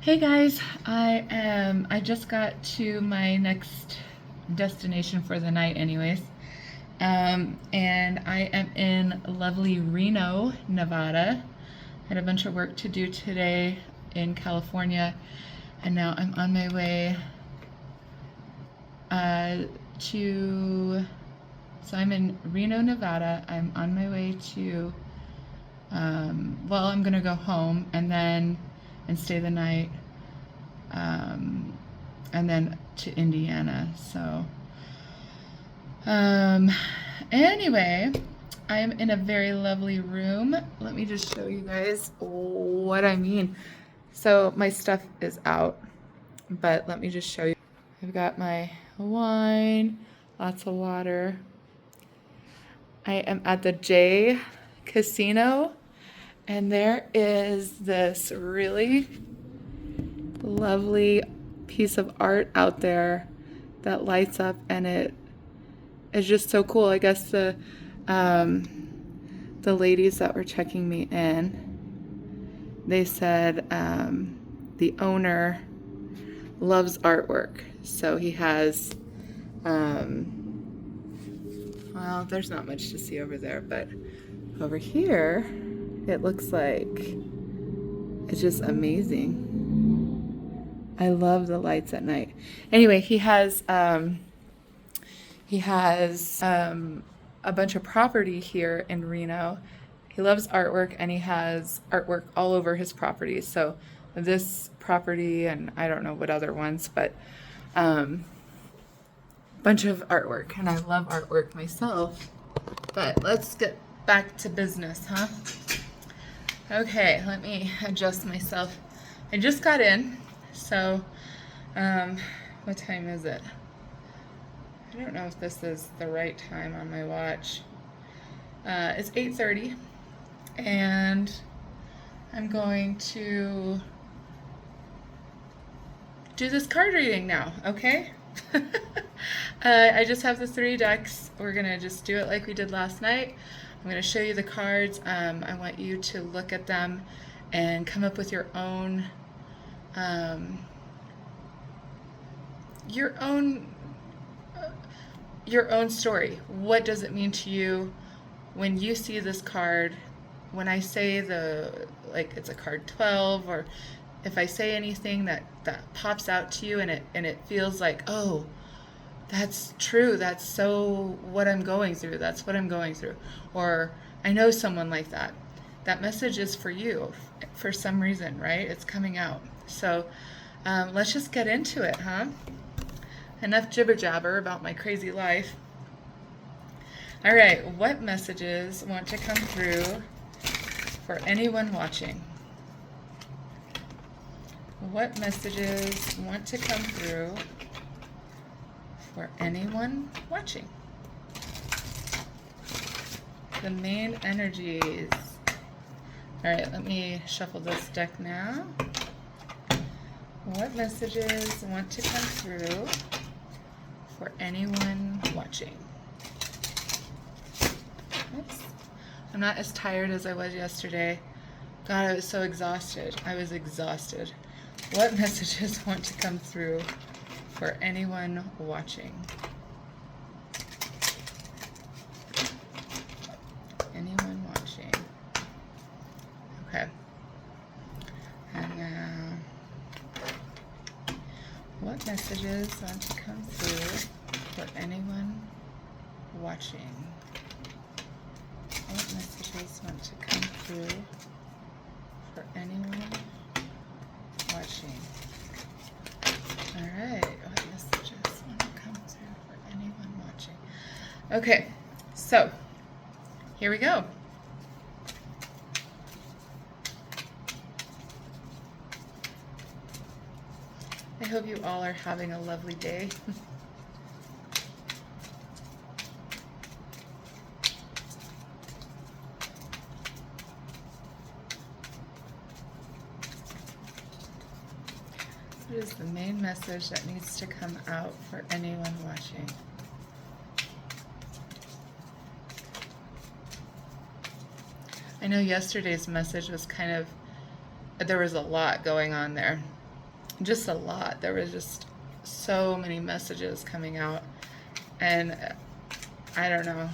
Hey guys, I just got to my next destination for the night anyways. And I am in lovely Reno, Nevada. Had a bunch of work to do today in California, and now I'm on my way to so I'm in Reno, Nevada. I'm on my way to I'm gonna go home and stay the night, um, and then to Indiana. So, um, anyway, I'm in a very lovely room. Let me just show you guys what I mean. So my stuff is out, but let me just show you. I've got my wine, lots of water. I am at the J Casino, and there is this really lovely piece of art out there that lights up, and it is just so cool. I guess the ladies that were checking me in, they said the owner loves artwork, so he has well, there's not much to see over there, but over here it looks like it's just amazing. I love the lights at night. Anyway, he has a bunch of property here in Reno. He loves artwork, and he has artwork all over his property. So this property, and I don't know what other ones, but bunch of artwork, and I love artwork myself. But let's get back to business, huh? Okay, let me adjust myself. I just got in, so what time is it? I don't know if this is the right time on my watch. It's 8:30, and I'm going to do this card reading now, okay? I just have the 3 decks. We're gonna just do it like we did last night. I'm gonna show you the cards. I want you to look at them and come up with your own story. What does it mean to you when you see this card? When I say it's a card 12, or if I say anything that pops out to you, and it feels like, oh, that's true, that's so what I'm going through, that's what I'm going through, or I know someone like that. That message is for you for some reason, right? It's coming out. So let's just get into it, huh? Enough jibber jabber about my crazy life. All right, what messages want to come through for anyone watching? What messages want to come through for anyone watching? The main energies. All right, let me shuffle this deck now. What messages want to come through for anyone watching? Oops. I'm not as tired as I was yesterday. God, I was so exhausted. I was exhausted. What messages want to come through for anyone watching? Anyone watching? Okay. And now, what messages want to come through for anyone watching? What messages want to come through for anyone watching? All right, what messages want to come through for anyone watching? Okay, so here we go. I hope you all are having a lovely day. What is the main message that needs to come out for anyone watching? I know yesterday's message was there was a lot going on there. just a lot. There was just so many messages coming out, and I don't know.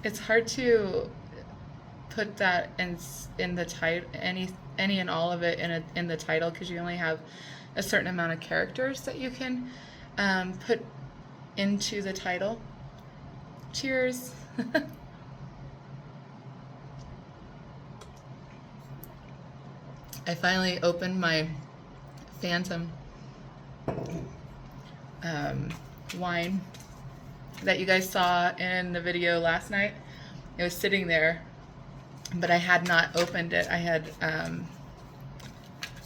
It's hard to put that in the title, any and all of it in the title, because you only have a certain amount of characters that you can put into the title. Cheers. I finally opened my Phantom wine that you guys saw in the video last night. It was sitting there, but I had not opened it. I had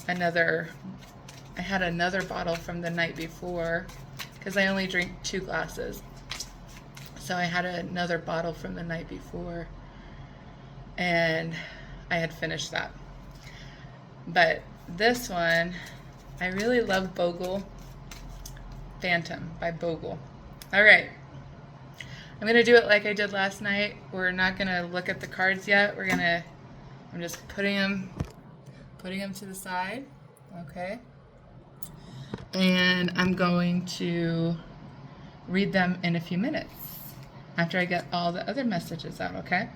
another bottle from the night before, because I only drink 2 glasses. So I had another bottle from the night before, and I had finished that. But this one, I really love Bogle. Phantom by Bogle. All right. I'm going to do it like I did last night. We're not going to look at the cards yet. I'm just putting them to the side. Okay. And I'm going to read them in a few minutes after I get all the other messages out, okay?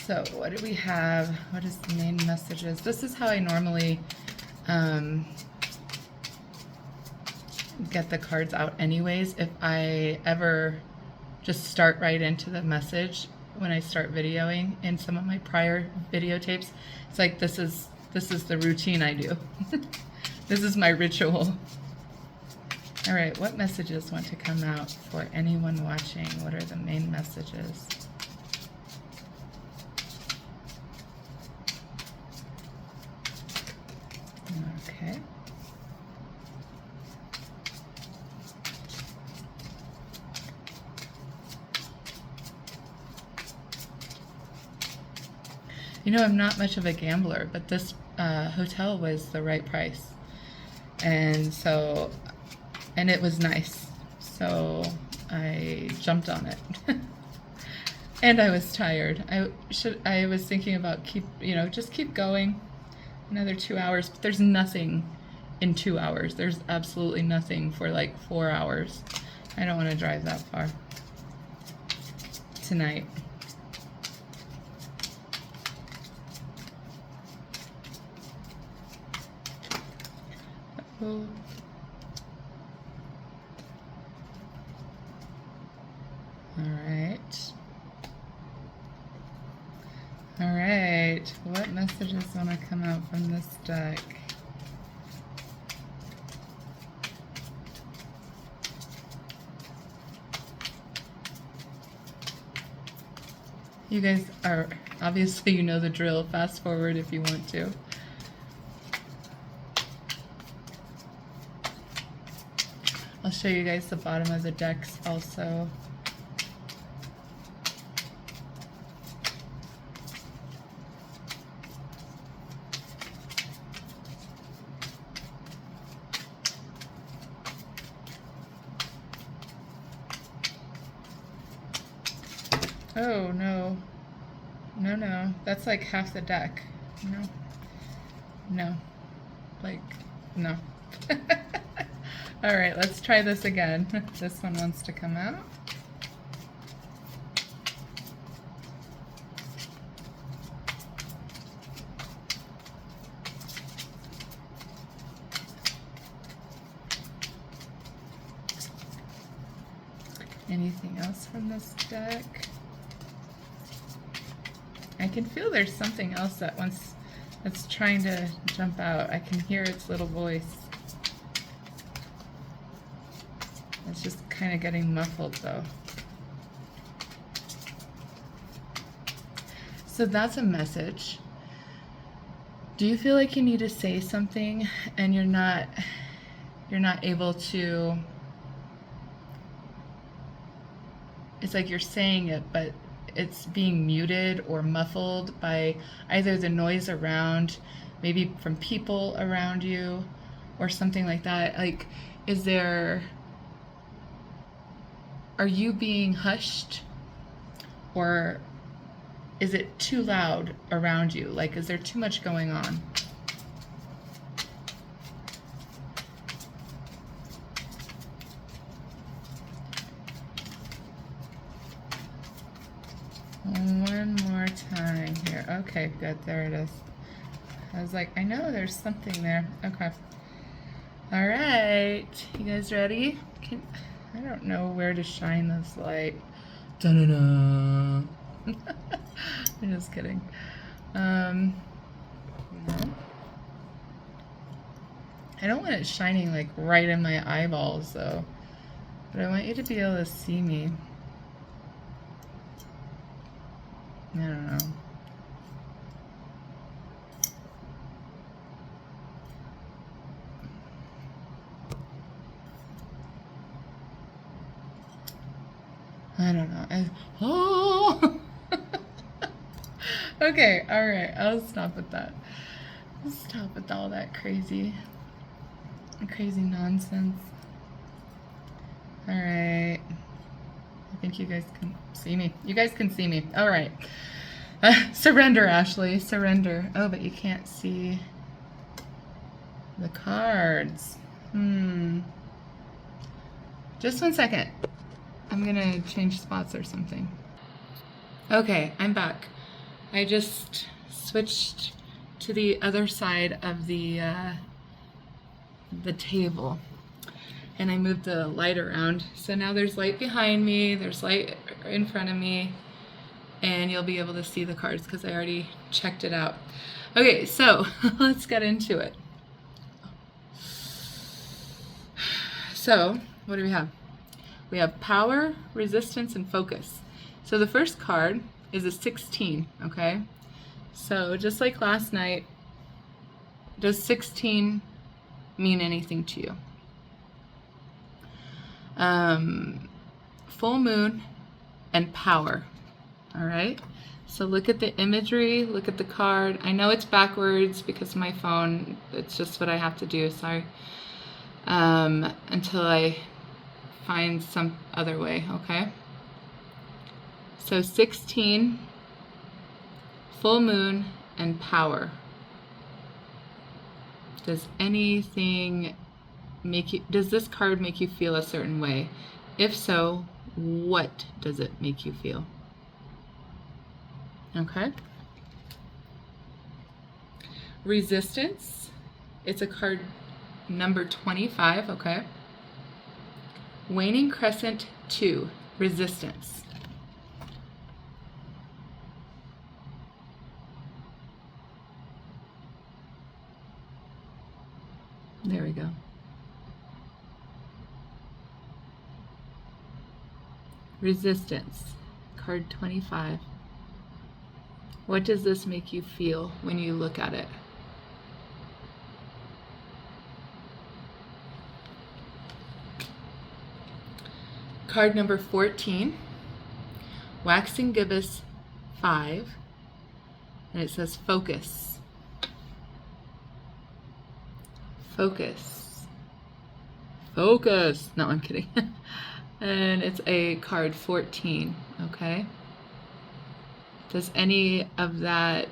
So what do we have? What is the main messages? This is how I normally get the cards out anyways. If I ever just start right into the message when I start videoing in some of my prior videotapes, it's like this is the routine I do. This is my ritual. All right, what messages want to come out for anyone watching? What are the main messages? Okay. You know, I'm not much of a gambler, but this hotel was the right price. And so, and it was nice. So I jumped on it. And I was tired. I was thinking about just keep going another 2 hours, but there's nothing in 2 hours. There's absolutely nothing for like 4 hours. I don't want to drive that far tonight. Oh. All right. All right. What messages want to come out from this deck? You guys are, obviously you know the drill. Fast forward if you want to. I'll show you guys the bottom of the decks also. Oh, no. No. That's like half the deck. No. Like, no. All right, let's try this again. This one wants to come out. Anything else from this deck? I can feel there's something else that's trying to jump out. I can hear its little voice. It's just kind of getting muffled though. So that's a message. Do you feel like you need to say something and you're not able to? It's like you're saying it, but it's being muted or muffled by either the noise around, maybe from people around you or something like that. Like, are you being hushed, or is it too loud around you? Like, is there too much going on? One more time here. Okay, good. There it is. I was like, I know there's something there. Okay. All right. You guys ready? I don't know where to shine this light. Da-da-da. I'm just kidding. No. I don't want it shining like right in my eyeballs though. But I want you to be able to see me. I don't know. I don't know. Oh! Okay, alright. I'll stop with that. I'll stop with all that crazy nonsense. Alright. I think you guys can see me. You guys can see me. Alright. Surrender, Ashley. Surrender. Oh, but you can't see the cards. Just 1 second. I'm gonna change spots or something. Okay, I'm back. I just switched to the other side of the table, and I moved the light around. So now there's light behind me, there's light in front of me, and you'll be able to see the cards because I already checked it out. Okay, so let's get into it. So, what do we have? We have power, resistance, and focus. So the first card is a 16, okay? So just like last night, does 16 mean anything to you? Full moon and power, all right? So look at the imagery, look at the card. I know it's backwards because of my phone. It's just what I have to do, sorry. Until I find some other way, okay? So 16, full moon, and power. Does anything make you, does this card make you feel a certain way? If so, what does it make you feel? Okay. Resistance, it's a card number 25, okay? Waning Crescent 2, resistance. There we go. Resistance, card 25. What does this make you feel when you look at it? Card number 14, Waxing Gibbous 5, and it says focus. Focus. Focus. No, I'm kidding. And it's a card 14, okay? Does any of that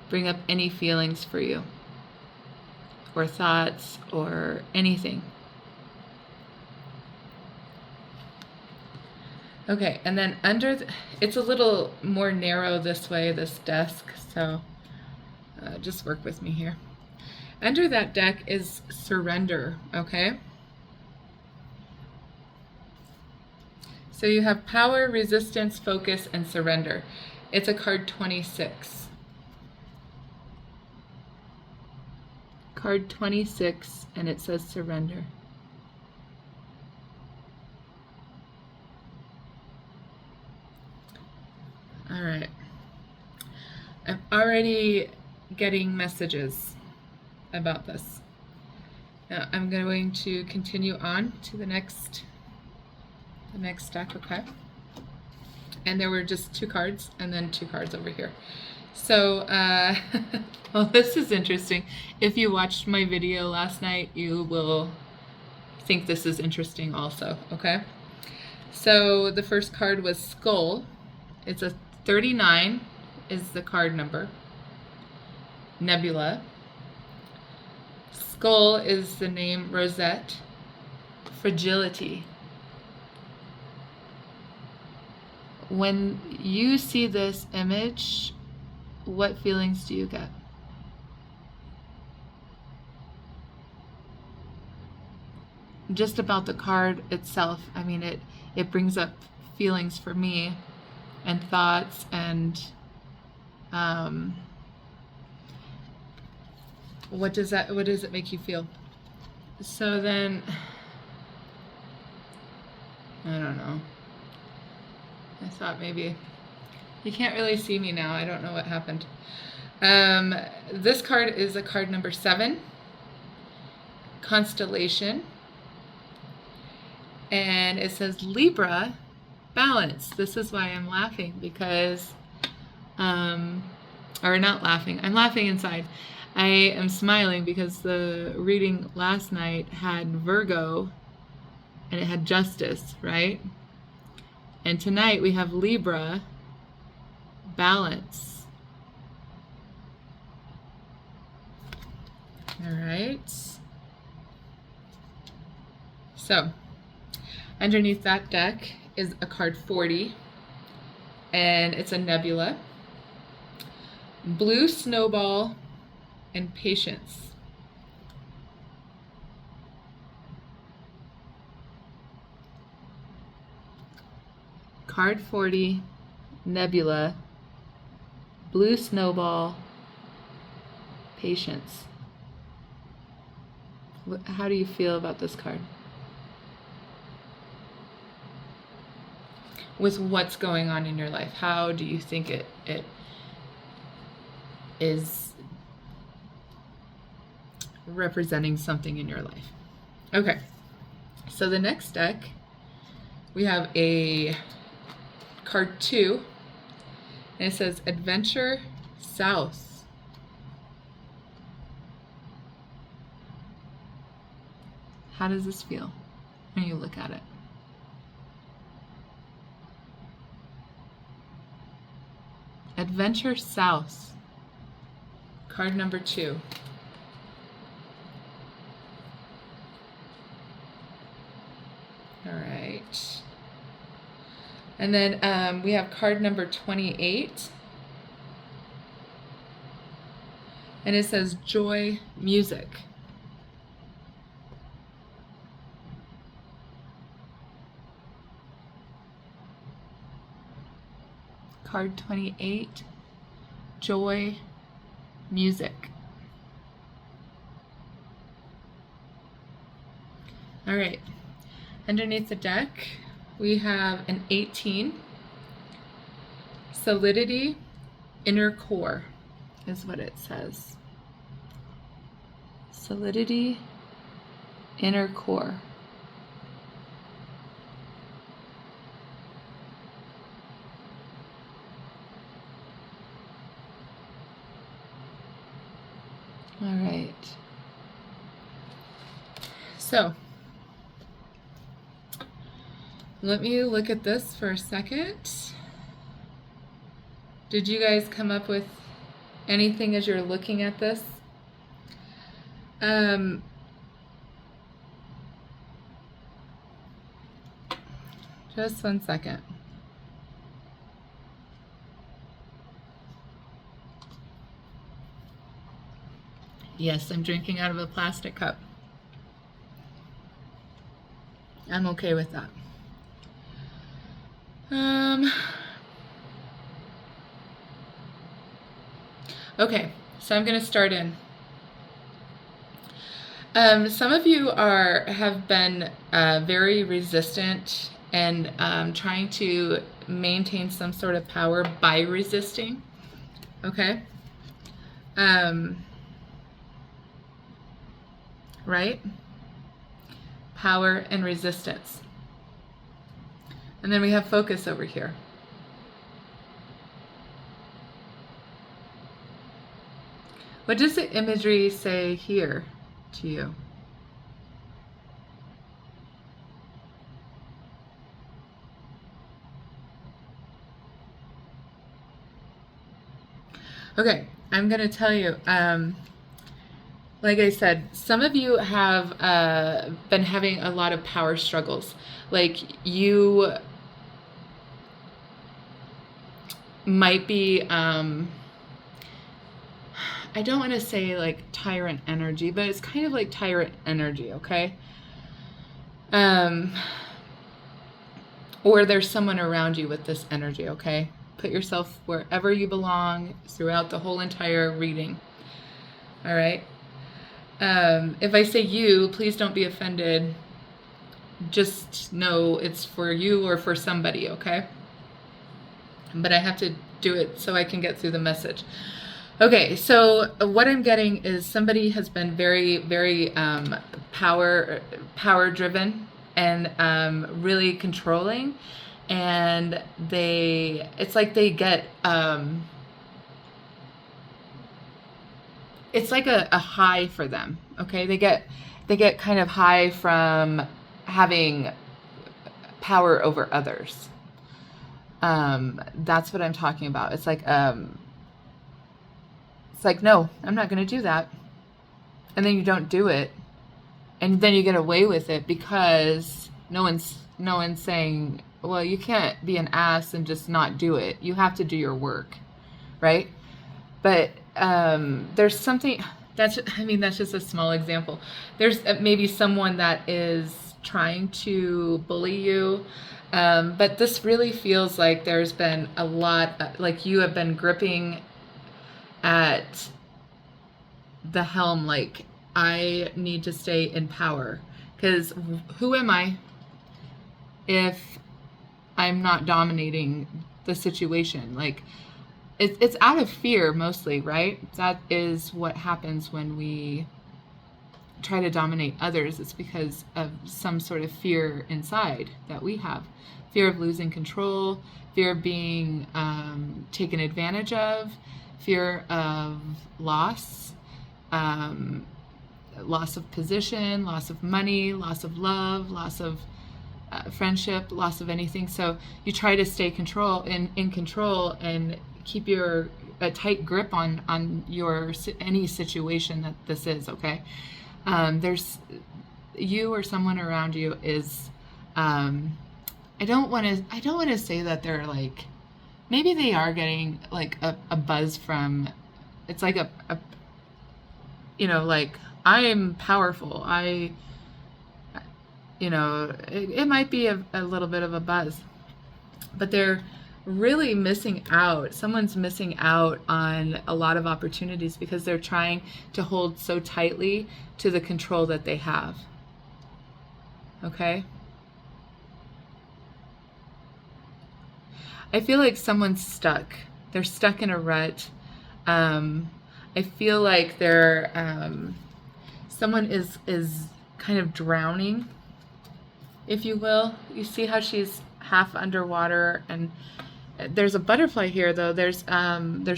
bring up any feelings for you? Or thoughts, or anything? Okay, and then under, it's a little more narrow this way, this desk, so just work with me here. Under that deck is surrender, okay? So you have power, resistance, focus, and surrender. It's a card 26. Card 26, and it says surrender. All right. I'm already getting messages about this. Now I'm going to continue on to the next deck, okay? And there were just 2 cards and then 2 cards over here. So, well, this is interesting. If you watched my video last night, you will think this is interesting also, okay? So the first card was Skull. It's a 39 is the card number. Nebula. Skull is the name Rosette. Fragility. When you see this image, what feelings do you get? Just about the card itself, I mean, it brings up feelings for me and thoughts and what does it make you feel? So then, I don't know. I thought maybe, you can't really see me now. I don't know what happened. This card is a card number 7, Constellation. And it says Libra, balance. This is why I'm laughing because, or not laughing, I'm laughing inside. I am smiling because the reading last night had Virgo and it had Justice, right? And tonight we have Libra, balance. All right. So, underneath that deck is a card 40, and it's a nebula. Blue snowball and patience. Card 40, nebula, blue snowball, patience. How do you feel about this card? With what's going on in your life, how do you think it is representing something in your life? Okay, so the next deck, we have a card 2, and it says Adventure South. How does this feel when you look at it? Adventure South, card number 2. All right. And then we have card number 28. And it says Joy Music. Card 28, Joy Music. All right. Underneath the deck, we have an 18, Solidity, Inner Core is what it says. Solidity, Inner Core. All right. So, let me look at this for a second. Did you guys come up with anything as you're looking at this? Just one second. Yes, I'm drinking out of a plastic cup. I'm okay with that. Okay, so I'm going to start in. Some of you have been very resistant and trying to maintain some sort of power by resisting. Okay? Right? Power and resistance. And then we have focus over here. What does the imagery say here to you? Okay, I'm gonna tell you. Like I said, some of you have been having a lot of power struggles. Like you might be, I don't want to say like tyrant energy, but it's kind of like tyrant energy, okay? Um, or there's someone around you with this energy, okay? Put yourself wherever you belong throughout the whole entire reading, all right? If I say you, please don't be offended. Just know it's for you or for somebody, okay? But I have to do it so I can get through the message. Okay, so what I'm getting is somebody has been very, very power driven and really controlling, and it's like they get it's like a high for them. Okay, they get kind of high from having power over others. That's what I'm talking about. It's like no, I'm not going to do that, and then you don't do it, and then you get away with it because no one's saying, well, you can't be an ass and just not do it. You have to do your work, right? But there's something that's just a small example. There's maybe someone that is trying to bully you, but this really feels like there's been a lot, like you have been gripping at the helm, like I need to stay in power, because who am I if I'm not dominating the situation? Like it's out of fear mostly, right? That is what happens when we try to dominate others. It's because of some sort of fear inside that we have. Fear of losing control, fear of being taken advantage of, fear of loss, loss of position, loss of money, loss of love, loss of friendship, loss of anything. So you try to stay in control and keep a tight grip on your any situation that this is, okay? There's you or someone around you is I don't want to say that they're like, maybe they are getting like a buzz from, it's like a like I am powerful. It might be a little bit of a buzz, but they're really missing out. Someone's missing out on a lot of opportunities because they're trying to hold so tightly to the control that they have. Okay? I feel like someone's stuck. They're stuck in a rut. I feel like someone is kind of drowning, if you will. You see how she's half underwater, and there's a butterfly here, though. There's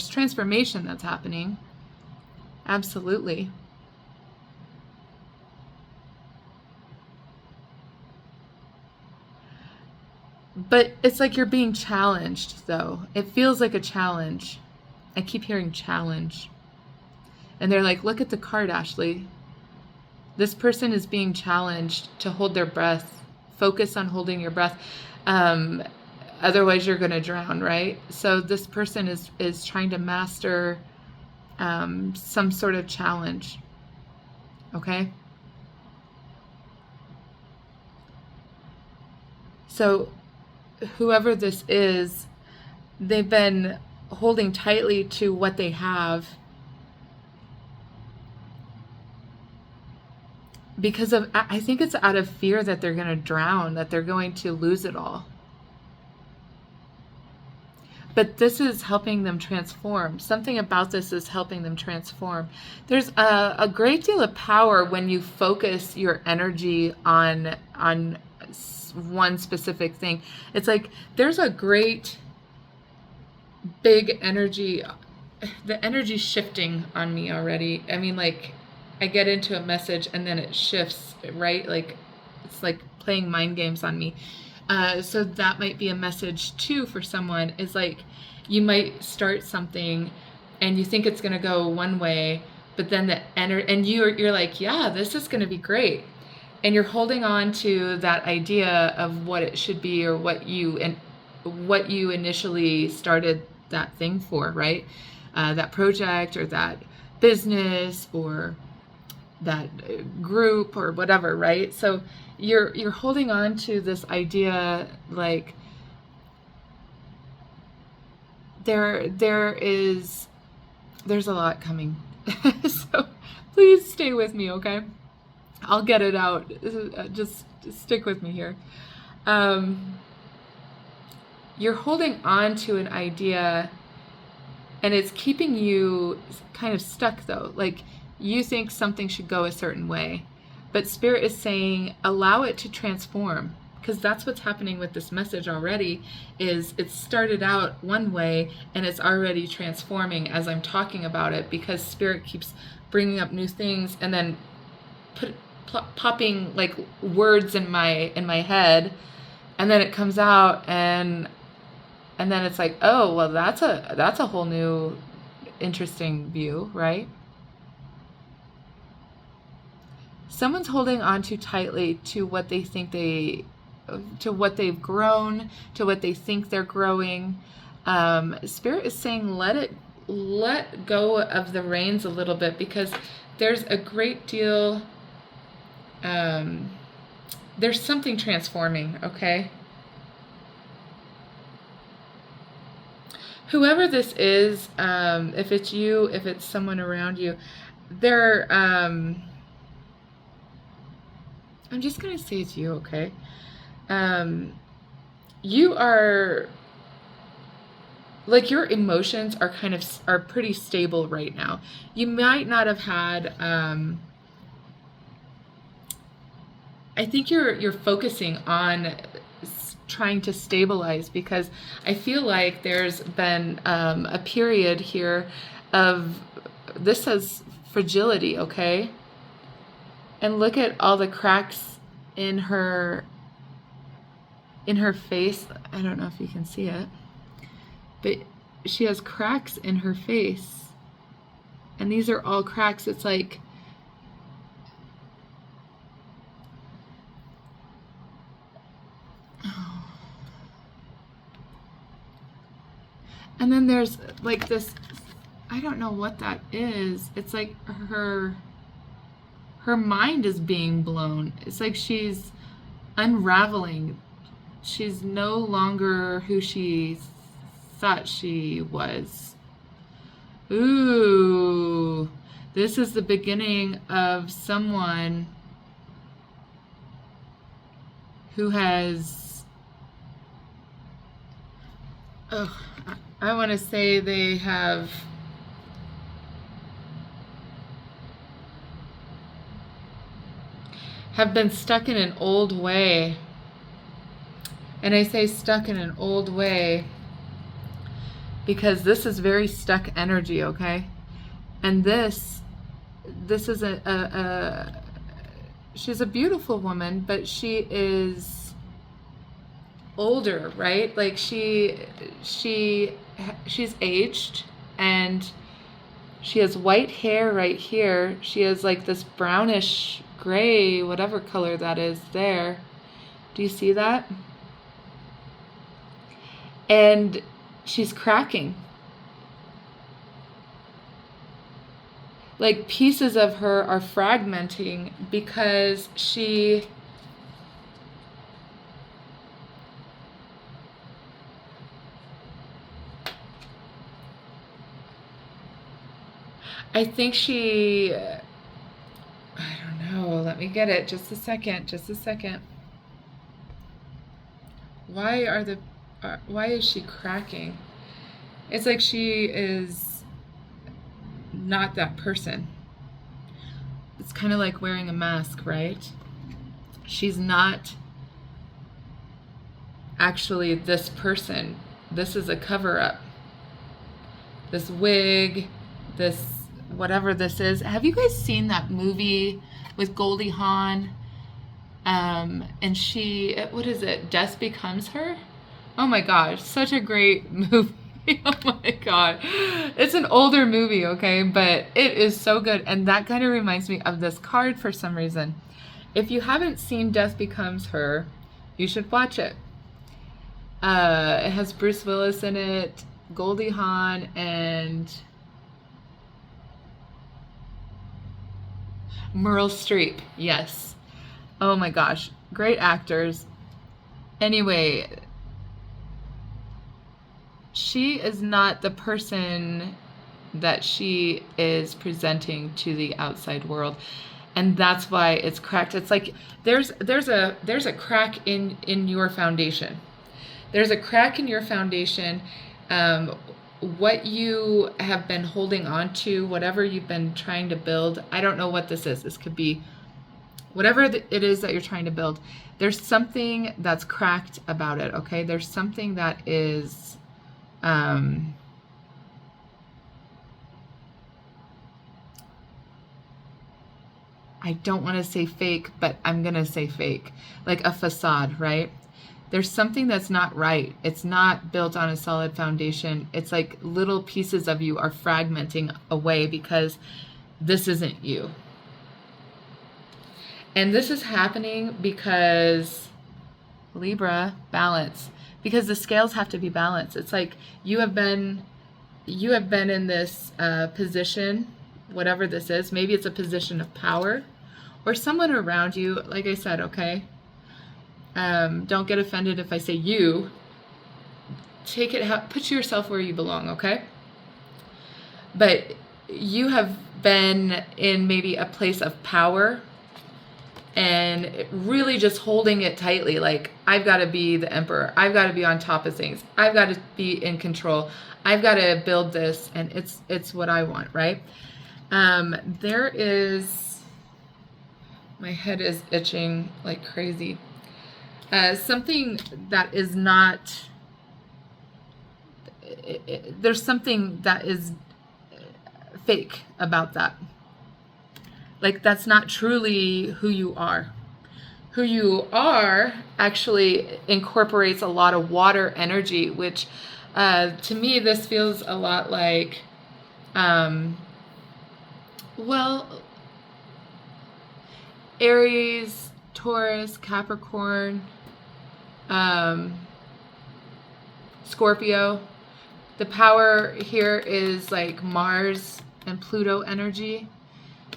transformation that's happening. Absolutely. But it's like you're being challenged, though. It feels like a challenge. I keep hearing challenge. And they're like, look at the card, Ashley. This person is being challenged to hold their breath. Focus on holding your breath. Otherwise, you're going to drown, right? So this person is trying to master some sort of challenge. Okay? So whoever this is, they've been holding tightly to what they have because of, I think it's out of fear that they're going to drown, that they're going to lose it all. But this is helping them transform. Something about this is helping them transform. There's a great deal of power when you focus your energy on one specific thing. It's like there's a great big energy. The energy's shifting on me already. I mean, like, I get into a message and then it shifts, right? Like, it's like playing mind games on me. So that might be a message too for someone, is like you might start something and you think it's going to go one way, but then and you're like, yeah, this is going to be great. And you're holding on to that idea of what it should be, or what you initially started that thing for, right? That project, or that business, or that group, or whatever, right? So you're holding on to this idea, like there's a lot coming. So please stay with me, okay? I'll get it out. Just stick with me here. You're holding on to an idea, and it's keeping you kind of stuck, though. Like, you think something should go a certain way, but Spirit is saying, allow it to transform. Because that's what's happening with this message already, is it started out one way, and it's already transforming as I'm talking about it, because Spirit keeps bringing up new things, and then popping like words in my head, and then it comes out, and then it's like, oh, well, that's a whole new interesting view, right? Someone's holding on too tightly to what they think to what they've grown, to what they think they're growing. Spirit is saying, let go of the reins a little bit, because there's a great deal, there's something transforming, okay? Whoever this is, if it's you, if it's someone around you, I'm just going to say it's you, okay? You are, like, your emotions are pretty stable right now. You might not have had, I think you're focusing on trying to stabilize, because I feel like there's been a period here of, this says fragility, okay? And look at all the cracks in her face. I don't know if you can see it, but she has cracks in her face, and these are all cracks. It's like, and then there's like this, I don't know what that is. It's like her mind is being blown. It's like she's unraveling. She's no longer who she thought she was. Ooh, this is the beginning of someone who has, I want to say they have been stuck in an old way. And I say stuck in an old way because this is very stuck energy, okay? And this is she's a beautiful woman, but she is older, right? Like she's aged, and she has white hair right here. She has like this brownish gray, whatever color that is there. Do you see that? And she's cracking. Like pieces of her are fragmenting because I think I don't know, let me get it, just a second. Why is she cracking? It's like she is not that person. It's kind of like wearing a mask, right? She's not actually this person. This is a cover-up. This wig, this whatever this is. Have you guys seen that movie with Goldie Hawn? And she, what is it? Death Becomes Her? Oh my gosh, such a great movie. Oh my God. It's an older movie, okay? But it is so good. And that kind of reminds me of this card for some reason. If you haven't seen Death Becomes Her, you should watch it. It has Bruce Willis in it, Goldie Hawn, and Meryl Streep. Yes. Oh my gosh. Great actors. Anyway, she is not the person that she is presenting to the outside world, and that's why it's cracked. It's like there's a crack in your foundation. There's a crack in your foundation. What you have been holding on to, whatever you've been trying to build, I don't know what this is. This could be whatever it is that you're trying to build. There's something that's cracked about it, okay? There's something that is I don't want to say fake, but I'm going to say fake. Like a facade, right? There's something that's not right. It's not built on a solid foundation. It's like little pieces of you are fragmenting away because this isn't you. And this is happening because Libra, balance. Because the scales have to be balanced. It's like you have been in this position, whatever this is. Maybe it's a position of power, or someone around you. Like I said, okay. Don't get offended if I say you. Take it, put yourself where you belong, okay? But you have been in maybe a place of power and really just holding it tightly. Like, I've got to be the emperor. I've got to be on top of things. I've got to be in control. I've got to build this, and it's what I want, right? There is, my head is itching like crazy. Something that is not, there's something that is fake about that. Like, that's not truly who you are. Who you are actually incorporates a lot of water energy, which to me, this feels a lot like, Aries, Taurus, Capricorn, Scorpio. The power here is like Mars and Pluto energy.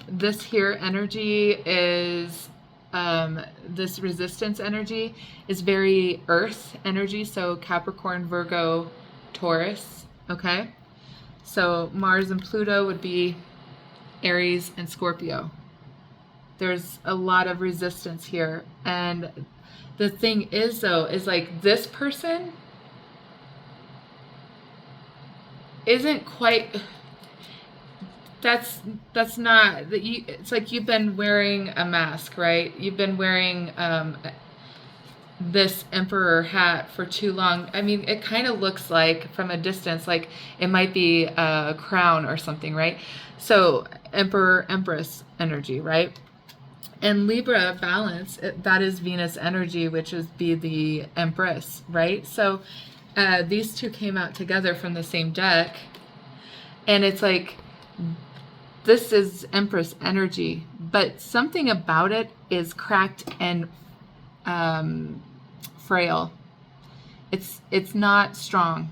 This here energy is this resistance energy is very earth energy. So Capricorn, Virgo, Taurus. Okay. So Mars and Pluto would be Aries and Scorpio. There's a lot of resistance here. And the thing is, though, is like this person isn't quite, that's not, it's like you've been wearing a mask, right? You've been wearing this emperor hat for too long. I mean, it kind of looks like from a distance, like it might be a crown or something, right? So emperor, empress energy, right? And Libra balance, that is Venus energy, which would be the Empress, right? So these two came out together from the same deck. And it's like, this is Empress energy. But something about it is cracked and frail. It's not strong.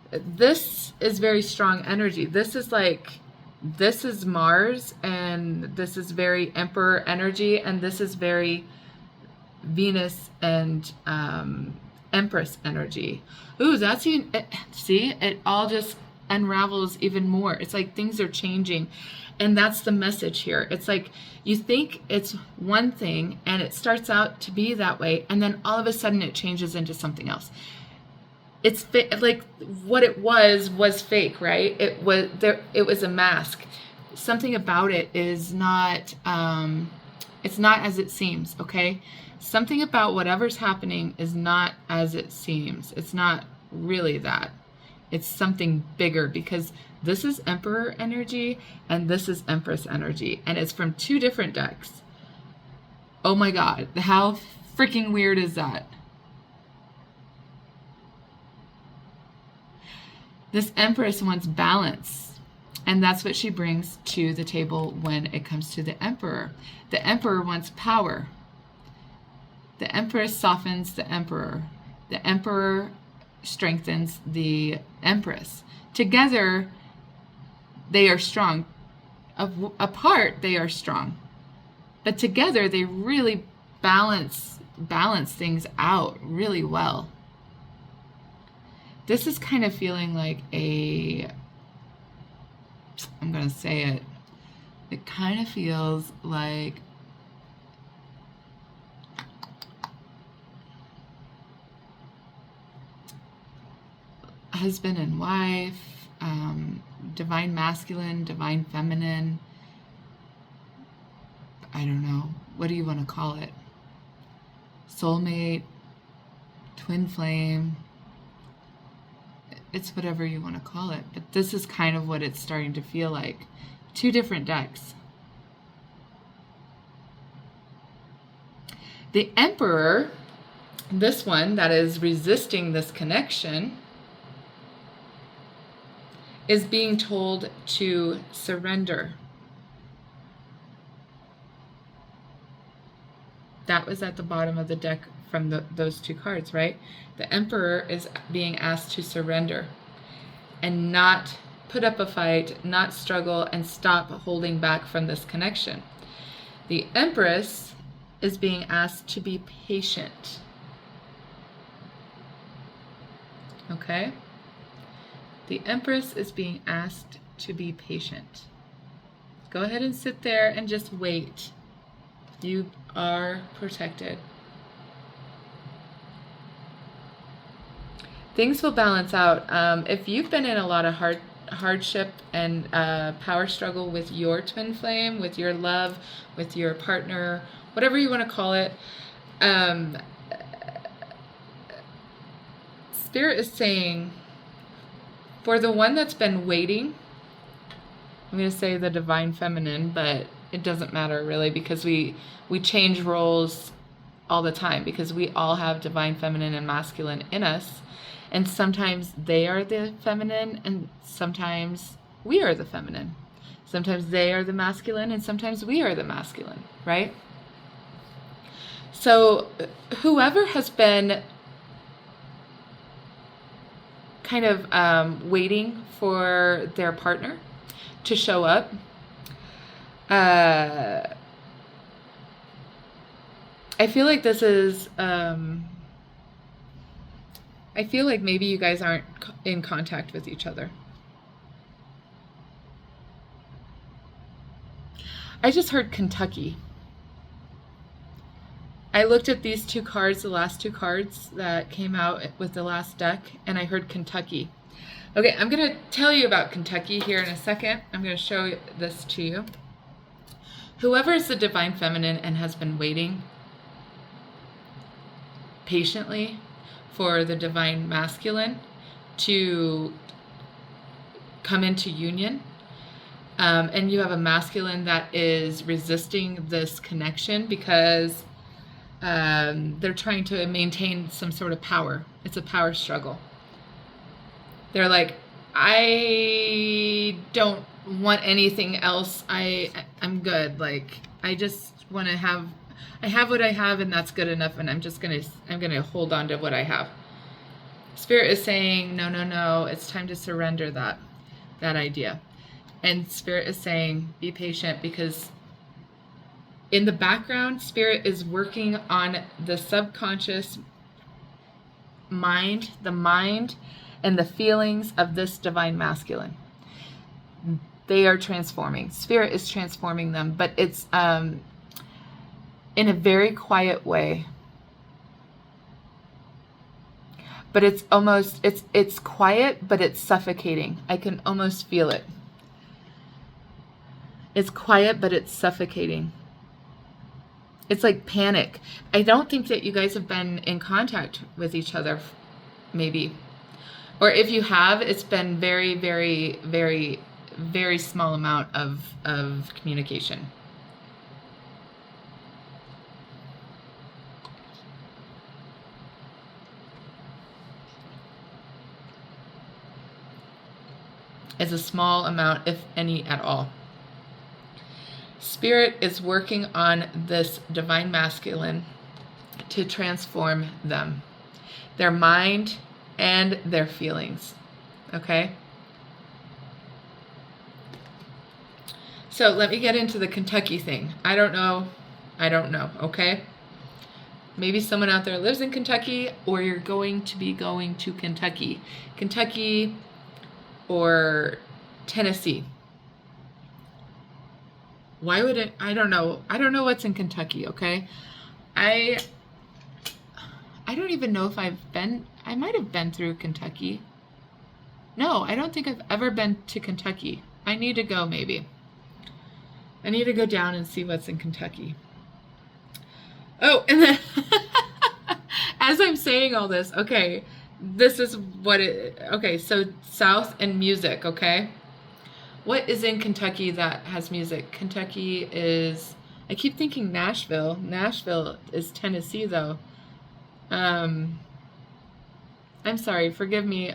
This is very strong energy. This is like, this is Mars, and this is very Emperor energy, and this is very Venus and Empress energy. Ooh, that's even, see, it all just unravels even more. It's like things are changing, and that's the message here. It's like you think it's one thing, and it starts out to be that way, and then all of a sudden it changes into something else. It's like what it was fake, right? It was a mask. Something about it is not, it's not as it seems, okay? Something about whatever's happening is not as it seems. It's not really that. It's something bigger, because this is Emperor energy and this is Empress energy, and it's from two different decks. Oh my God, how freaking weird is that? This Empress wants balance, and that's what she brings to the table when it comes to the Emperor. The Emperor wants power. The Empress softens the Emperor. The Emperor strengthens the Empress. Together, they are strong. Apart, they are strong. But together, they really balance things out really well. This is kind of feeling like I'm going to say it. It kind of feels like husband and wife, divine masculine, divine feminine. I don't know. What do you want to call it? Soulmate, twin flame. It's whatever you want to call it. But this is kind of what it's starting to feel like. Two different decks. The Emperor, this one that is resisting this connection, is being told to surrender. That was at the bottom of the deck from those two cards, right? The Emperor is being asked to surrender and not put up a fight, not struggle, and stop holding back from this connection. The Empress is being asked to be patient. Okay? The Empress is being asked to be patient. Go ahead and sit there and just wait. You are protected. Things will balance out. If you've been in a lot of hardship and power struggle with your twin flame, with your love, with your partner, whatever you want to call it, Spirit is saying, for the one that's been waiting, I'm going to say the divine feminine, but it doesn't matter really, because we change roles all the time, because we all have divine feminine and masculine in us. And sometimes they are the feminine, and sometimes we are the feminine. Sometimes they are the masculine, and sometimes we are the masculine, right? So whoever has been kind of waiting for their partner to show up, I feel like this is... I feel like maybe you guys aren't in contact with each other. I just heard Kentucky. I looked at these two cards, the last two cards that came out with the last deck, and I heard Kentucky. Okay, I'm going to tell you about Kentucky here in a second. I'm going to show this to you. Whoever is the divine feminine and has been waiting patiently for the divine masculine to come into union, and you have a masculine that is resisting this connection because they're trying to maintain some sort of power. It's a power struggle. They're like, I don't want anything else. I'm good. Like, I just want to have... I have what I have, and that's good enough, and I'm gonna hold on to what I have. Spirit is saying, no, it's time to surrender that idea. And Spirit is saying, be patient, because in the background, Spirit is working on the subconscious mind, the mind, and the feelings of this divine masculine. They are transforming. Spirit is transforming them, but it's in a very quiet way. But it's almost, it's quiet, but it's suffocating. I can almost feel it. It's quiet, but it's suffocating. It's like panic. I don't think that you guys have been in contact with each other, maybe. Or if you have, it's been very, very, very, very small amount of communication. is a small amount, if any at all. Spirit is working on this divine masculine to transform them, their mind and their feelings. Okay? So let me get into the Kentucky thing. I don't know. Okay? Maybe someone out there lives in Kentucky, or you're going to be going to Kentucky. Kentucky or Tennessee. Why would it? I don't know. I don't know what's in Kentucky, okay? I don't even know if I might have been through Kentucky. No, I don't think I've ever been to Kentucky. I need to go, maybe. I need to go down and see what's in Kentucky. Oh, and then as I'm saying all this, okay, this is what okay, so South and music, okay? What is in Kentucky that has music? Kentucky is, I keep thinking Nashville. Nashville is Tennessee, though. I'm sorry, forgive me.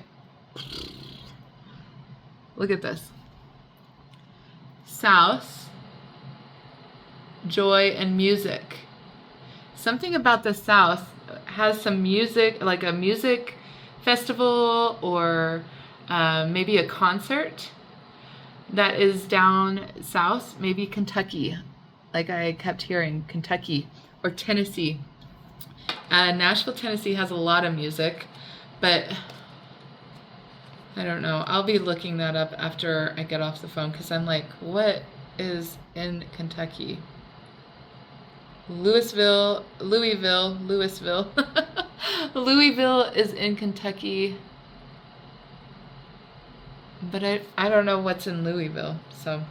Look at this. South, joy and music. Something about the South has some music, like a music festival or maybe a concert that is down south, maybe Kentucky, like I kept hearing, Kentucky or Tennessee. Nashville, Tennessee has a lot of music, but I don't know. I'll be looking that up after I get off the phone because I'm like, what is in Kentucky? Louisville. Louisville is in Kentucky. But I don't know what's in Louisville. So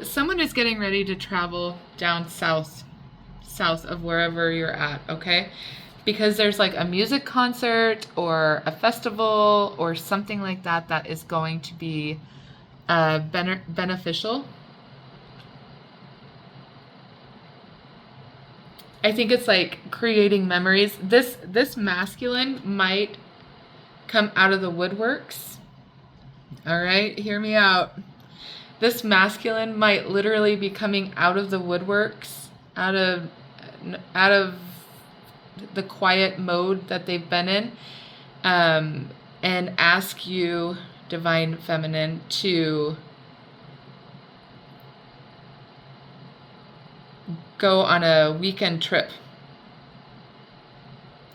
someone is getting ready to travel down south of wherever you're at, okay? Because there's like a music concert or a festival or something like that that is going to be beneficial. I think it's like creating memories. This masculine might come out of the woodworks. All right, hear me out. This masculine might literally be coming out of the woodworks, out of the quiet mode that they've been in, and ask you, divine feminine, to go on a weekend trip.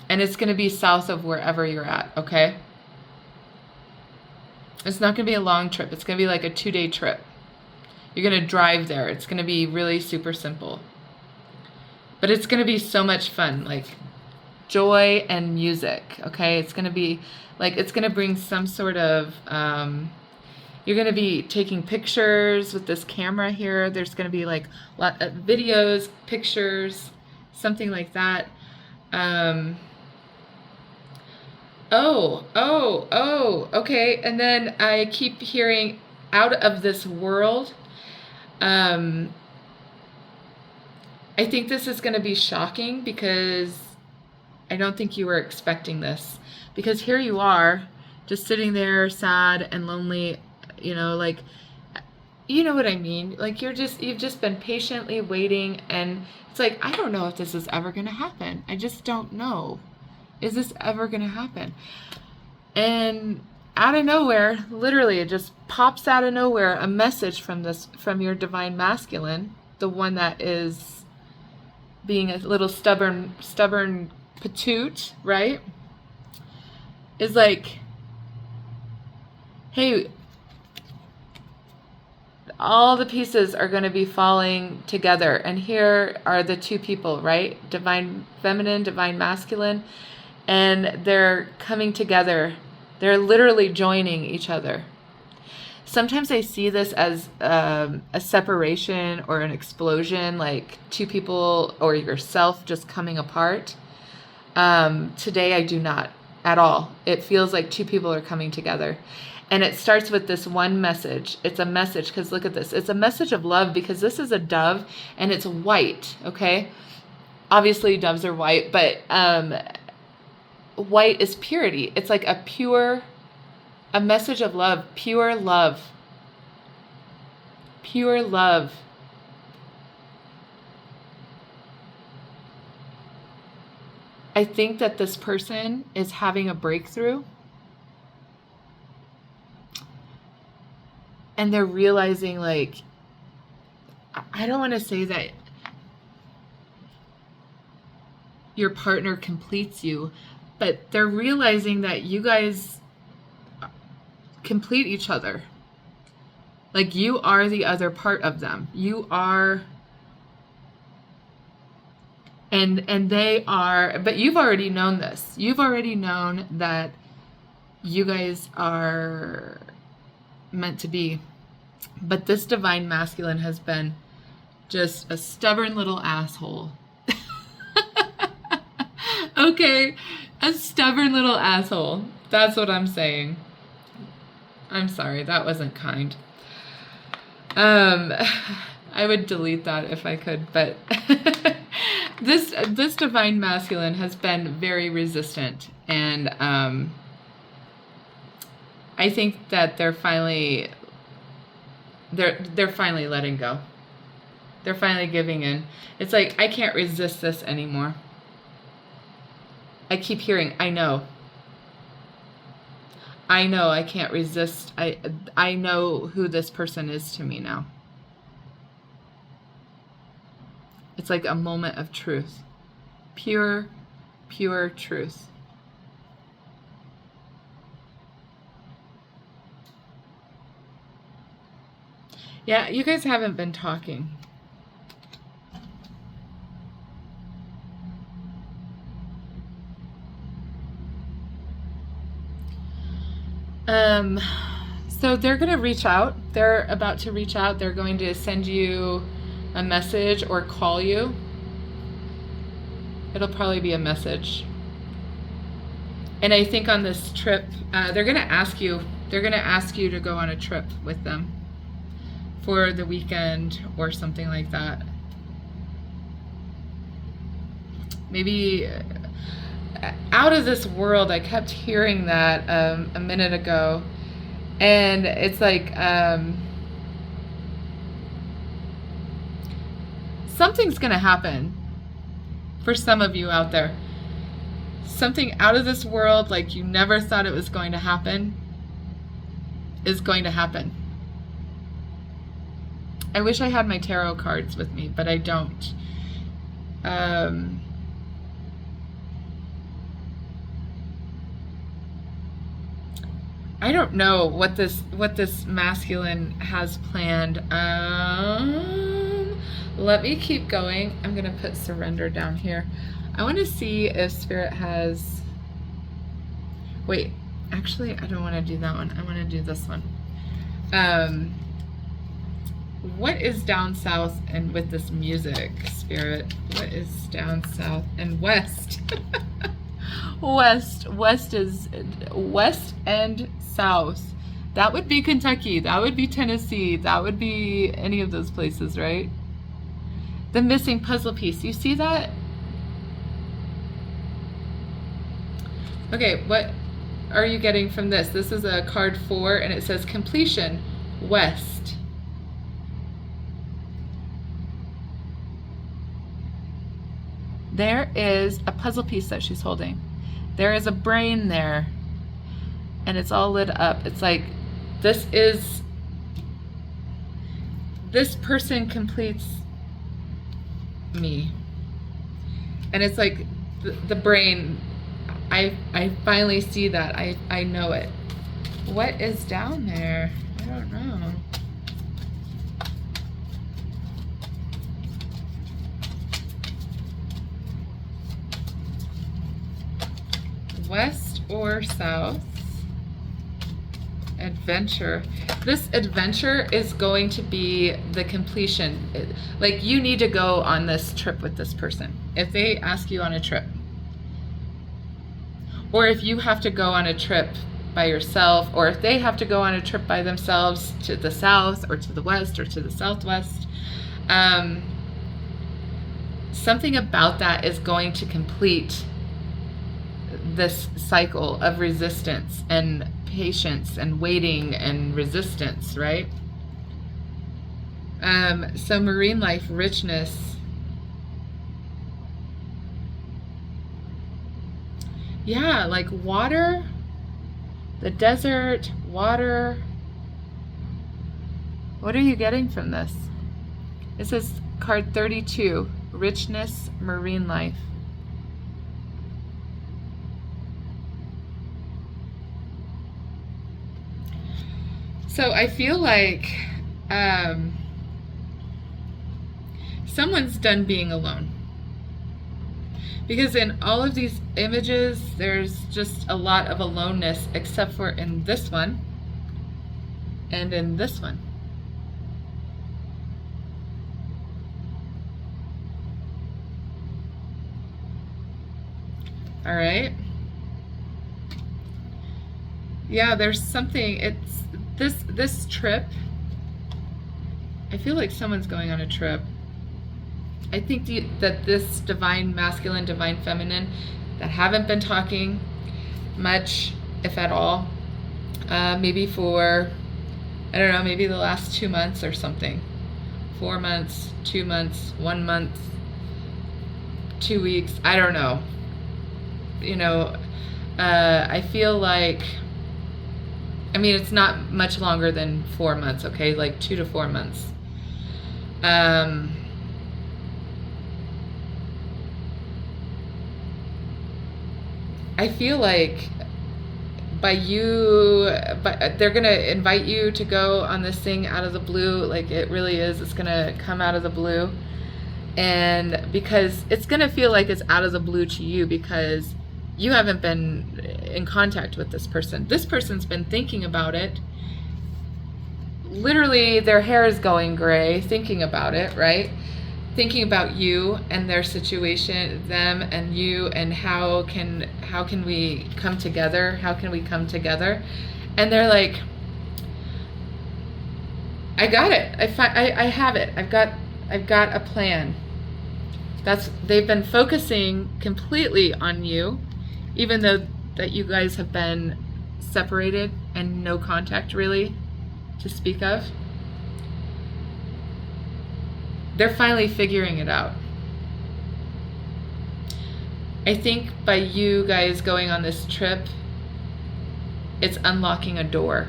And it's going to be south of wherever you're at, okay? It's not going to be a long trip. It's going to be like a 2-day trip. You're going to drive there. It's going to be really super simple. But it's going to be so much fun, like joy and music, okay? It's going to be like, it's going to bring some sort of, you're going to be taking pictures with this camera here. There's going to be like videos, pictures, something like that. Okay. And then I keep hearing out of this world. I think this is going to be shocking because I don't think you were expecting this. Because here you are, just sitting there sad and lonely, like, you know what I mean? Like you've just been patiently waiting, and it's like, I don't know if this is ever going to happen. I just don't know. Is this ever going to happen? And out of nowhere, literally, it just pops out of nowhere, a message from your divine masculine, the one that is being a little stubborn patoot, right? Is like, hey, all the pieces are going to be falling together, and here are the two people, right? Divine feminine, divine masculine, and they're coming together. They're literally joining each other. Sometimes I see this as a separation or an explosion, like two people or yourself just coming apart. Today I do not at all. It feels like two people are coming together. And it starts with this one message. It's a message, because look at this. It's a message of love, because this is a dove and it's white, okay? Obviously doves are white, but white is purity. It's like a pure A message of love, pure love. Pure love. I think that this person is having a breakthrough. And they're realizing, like, I don't want to say that your partner completes you, but they're realizing that you guys complete each other. Like, you are the other part of them. You are, and they are, but you've already known this. You've already known that you guys are meant to be. But this divine masculine has been just a stubborn little asshole. Okay, a stubborn little asshole. That's what I'm saying. I'm sorry, that wasn't kind. I would delete that if I could, but this divine masculine has been very resistant, and I think that they're finally letting go. They're finally giving in. It's like, I can't resist this anymore. I keep hearing, I know I can't resist. I know who this person is to me now. It's like a moment of truth. Pure truth. Yeah, you guys haven't been talking. So they're going to reach out. They're about to reach out. They're going to send you a message or call you. It'll probably be a message. And I think on this trip, they're going to ask you to go on a trip with them for the weekend or something like that. Maybe out of this world. I kept hearing that a minute ago, and it's like something's gonna happen for some of you out there. Something out of this world, like you never thought it was going to happen, is going to happen. I wish I had my tarot cards with me, but I don't. I don't know what this masculine has planned. Let me keep going. I'm gonna put surrender down here. I want to see if Spirit has. Wait, actually, I don't want to do that one. I want to do this one. What is down south and with this music, Spirit? What is down south and west? West is west and south. That would be Kentucky. That would be Tennessee. That would be any of those places, right? The missing puzzle piece. You see that? Okay, what are you getting from this? This is a card 4, and it says completion, west. There is a puzzle piece that she's holding. There is a brain there, and it's all lit up. It's like, this person completes me. And it's like the brain, I finally see that. I know it. What is down there? I don't know. West or south? Adventure. This adventure is going to be the completion. Like, you need to go on this trip with this person. If they ask you on a trip, or if you have to go on a trip by yourself, or if they have to go on a trip by themselves to the south or to the west or to the southwest, something about that is going to complete this cycle of resistance and patience and waiting and resistance, right? So marine life richness. Yeah, like water, the desert, water. What are you getting from this? This is card 32, richness, marine life. So I feel like someone's done being alone. Because in all of these images, there's just a lot of aloneness, except for in this one and in this one. All right. Yeah, there's something, it's this trip. I feel like someone's going on a trip. I think that this divine masculine, divine feminine that haven't been talking much, if at all, maybe for, I don't know, maybe the last 2 months or something. 4 months, 2 months, 1 month, 2 weeks, I don't know. You know, I feel like, I mean, it's not much longer than 4 months, okay? Like 2 to 4 months. I feel like they're gonna invite you to go on this thing out of the blue. Like it really is, it's gonna come out of the blue. And because it's gonna feel like it's out of the blue to you because you haven't been in contact with this person. This person's been thinking about it. Literally, their hair is going gray thinking about it, right? Thinking about you and their situation, them and you, and how can we come together? How can we come together? And they're like, I got it. I have it. I've got a plan. They've been focusing completely on you, even though that you guys have been separated and no contact really to speak of. They're finally figuring it out. I think by you guys going on this trip, it's unlocking a door.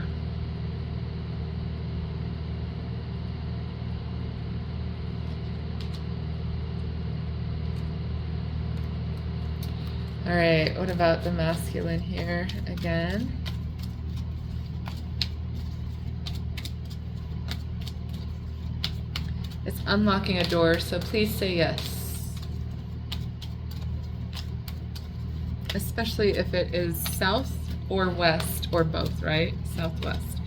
All right, what about the masculine here again? It's unlocking a door, so please say yes. Especially if it is south or west or both, right? Southwest.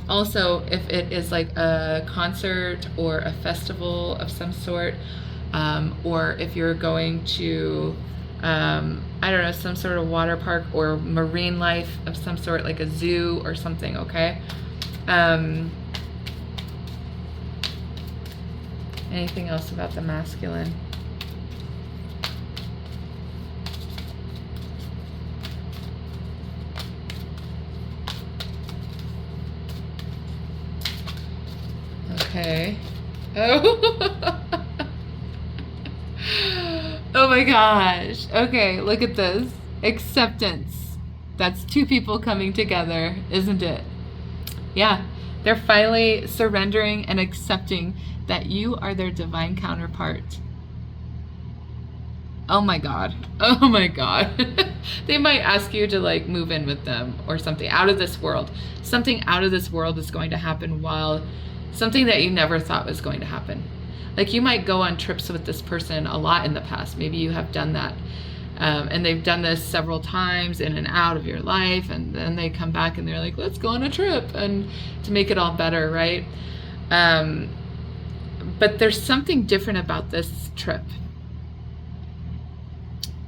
Also, if it is like a concert or a festival of some sort, or if you're going to, I don't know, some sort of water park or marine life of some sort, like a zoo or something, okay? Anything else about the masculine? Okay. Oh. Oh my gosh. Okay, look at this. Acceptance. That's two people coming together, isn't it? Yeah. They're finally surrendering and accepting that you are their divine counterpart. Oh my God. Oh my God. They might ask you to like move in with them or something out of this world. Something out of this world is going to happen while something that you never thought was going to happen. Like you might go on trips with this person a lot in the past. Maybe you have done that. And they've done this several times in and out of your life. And then they come back and they're like, let's go on a trip and to make it all better, right? But there's something different about this trip.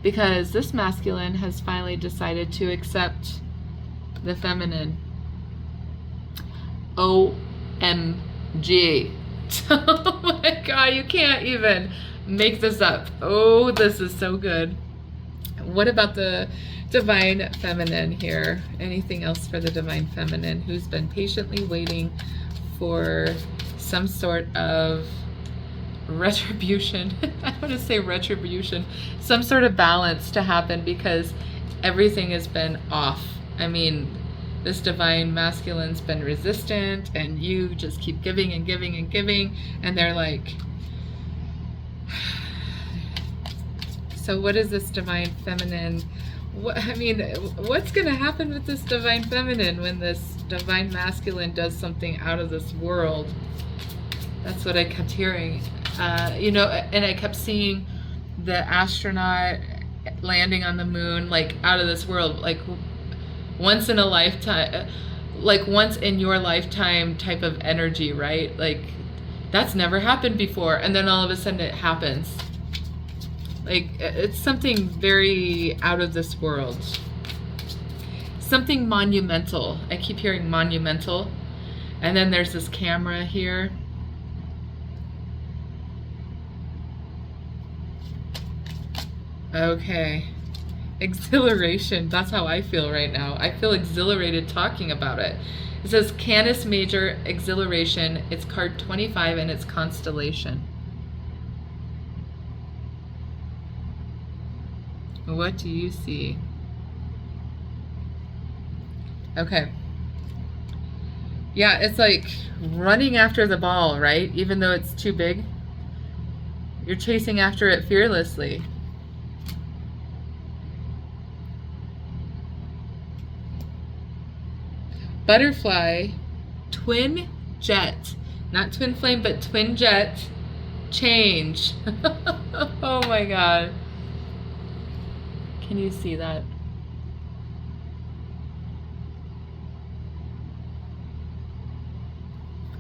Because this masculine has finally decided to accept the feminine. OMG. Oh my God, you can't even make this up. Oh, this is so good. What about the Divine Feminine here. Anything else for the Divine Feminine who's been patiently waiting for some sort of retribution? I want to say retribution. Some sort of balance to happen because everything has been off. I mean, this Divine Masculine's been resistant and you just keep giving and giving and giving, and they're like, so what is this Divine Feminine? I mean, what's going to happen with this Divine Feminine when this Divine Masculine does something out of this world? That's what I kept hearing. You know, and I kept seeing the astronaut landing on the moon, like out of this world, like once in a lifetime, like once in your lifetime type of energy, right? Like that's never happened before. And then all of a sudden it happens. Like, it's something very out of this world. Something monumental. I keep hearing monumental. And then there's this camera here. Okay. Exhilaration. That's how I feel right now. I feel exhilarated talking about it. It says Canis Major Exhilaration. It's card 25 and it's Constellation. What do you see? Okay. Yeah, it's like running after the ball, right? Even though it's too big. You're chasing after it fearlessly. Butterfly, twin jet. Not twin flame, but twin jet. Change. Oh my God. Can you see that?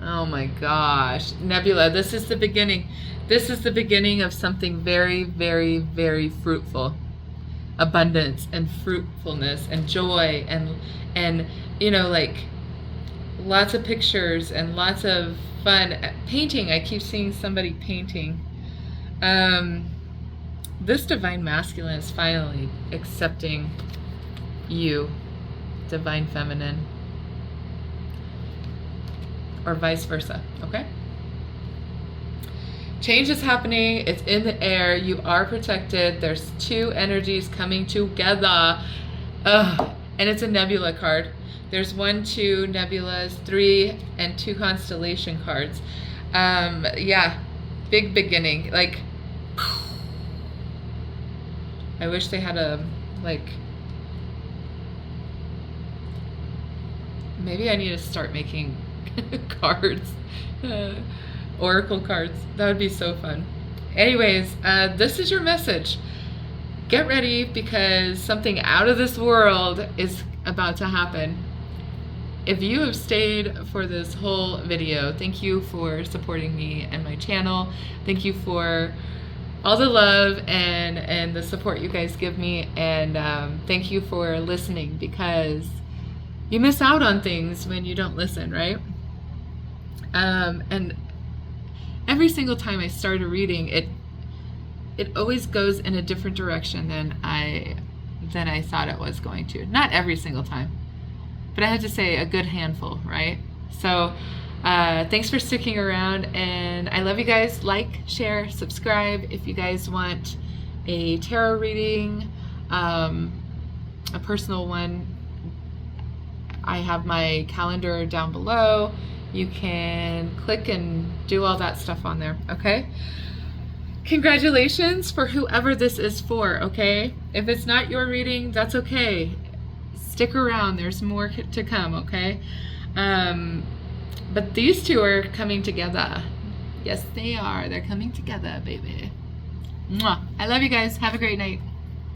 Oh my gosh. Nebula, this is the beginning. This is the beginning of something very, very, very fruitful. Abundance and fruitfulness and joy and you know, like lots of pictures and lots of fun. Painting, I keep seeing somebody painting. This Divine Masculine is finally accepting you, Divine Feminine, or vice versa, okay? Change is happening. It's in the air. You are protected. There's two energies coming together. Ugh. And it's a nebula card. There's 1, 2 nebulas, 3 and 2 constellation cards. Yeah, big beginning. Like, I wish they had a, like, maybe I need to start making cards, oracle cards. That would be so fun. Anyways, this is your message. Get ready because something out of this world is about to happen. If you have stayed for this whole video, thank you for supporting me and my channel. Thank you for all the love and the support you guys give me, and thank you for listening, because you miss out on things when you don't listen, right? And every single time I start a reading, it always goes in a different direction than I thought it was going to. Not every single time, but I have to say a good handful, right? So thanks for sticking around, and I love you guys. Like, share, subscribe. If you guys want a tarot reading, a personal one, I have my calendar down below. You can click and do all that stuff on there, okay? Congratulations for whoever this is for, okay? If it's not your reading, that's okay. Stick around, there's more to come, okay? But these two are coming together. Yes, they are. They're coming together, baby. Mwah. I love you guys. Have a great night.